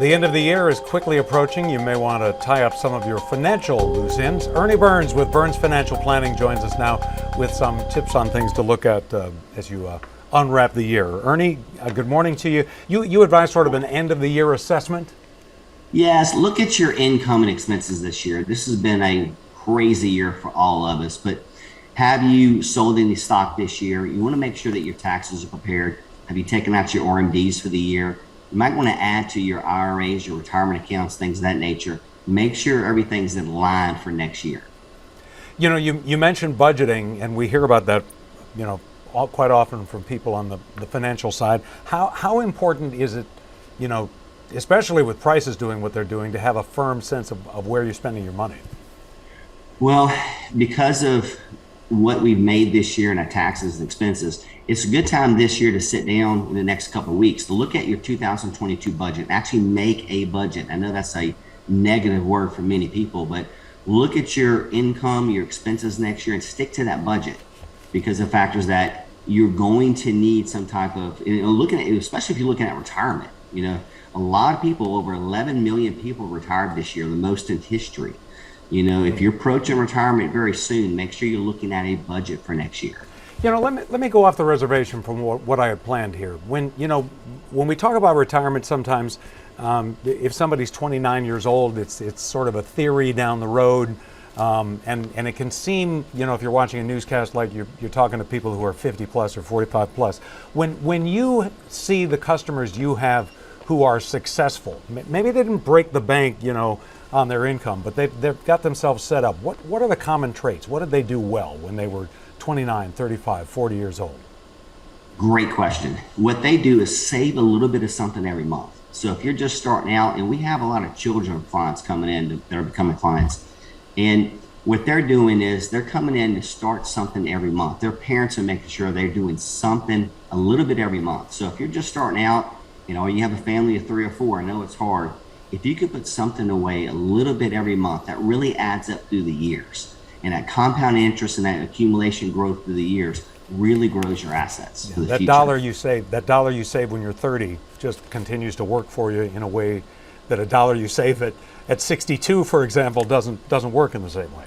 The end of the year is quickly approaching. You may want to tie up some of your financial loose ends. Ernie Burns with Burns Financial Planning joins us now with some tips on things to look at as you unwrap the year. Ernie, good morning to you. You advise sort of an end of the year assessment? Yes, look at your income and expenses this year. This has been a crazy year for all of us, but have you sold any stock this year? You want to make sure that your taxes are prepared. Have you taken out your RMDs for the year? You might want to add to your IRAs, your retirement accounts, things of that nature. Make sure everything's in line for next year. You know, you mentioned budgeting, and we hear about that, quite often from people on the financial side. How important is it, especially with prices doing what they're doing, to have a firm sense of where you're spending your money? Well, because of what we've made this year in our taxes and expenses, it's a good time this year to sit down in the next couple of weeks to look at your 2022 budget, actually make a budget. I know that's a negative word for many people, but look at your income, your expenses next year and stick to that budget because the factors that you're going to need some type of, looking at, especially if you're looking at retirement, a lot of people, over 11 million people retired this year, the most in history. If you're approaching retirement very soon, make sure you're looking at a budget for next year. Let me go off the reservation from what I had planned here. When we talk about retirement, sometimes if somebody's 29 years old, it's sort of a theory down the road, and it can seem, if you're watching a newscast like you're talking to people who are 50 plus or 45 plus. When you see the customers you have who are successful, maybe they didn't break the bank, on their income, but they've got themselves set up. What are the common traits? What did they do well when they were 29, 35, 40 years old? Great question. What they do is save a little bit of something every month. So if you're just starting out, and we have a lot of children clients coming in that are becoming clients, and what they're doing is they're coming in to start something every month. Their parents are making sure they're doing something a little bit every month. So if you're just starting out, or you have a family of 3 or 4, I know it's hard. If you could put something away a little bit every month, that really adds up through the years. And that compound interest and that accumulation growth through the years really grows your assets for the That future. dollar you save when you're 30 just continues to work for you in a way that a dollar you save at 62, for example, doesn't work in the same way.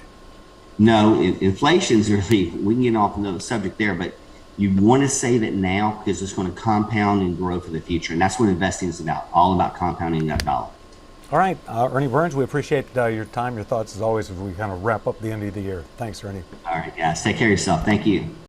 No, inflation's really, we can get off another subject there, but you want to save it now because it's going to compound and grow for the future. And that's what investing is about, all about compounding that dollar. All right, Ernie Burns, we appreciate your time, your thoughts as always as we kind of wrap up the end of the year. Thanks, Ernie. All right, guys, take care of yourself. Thank you.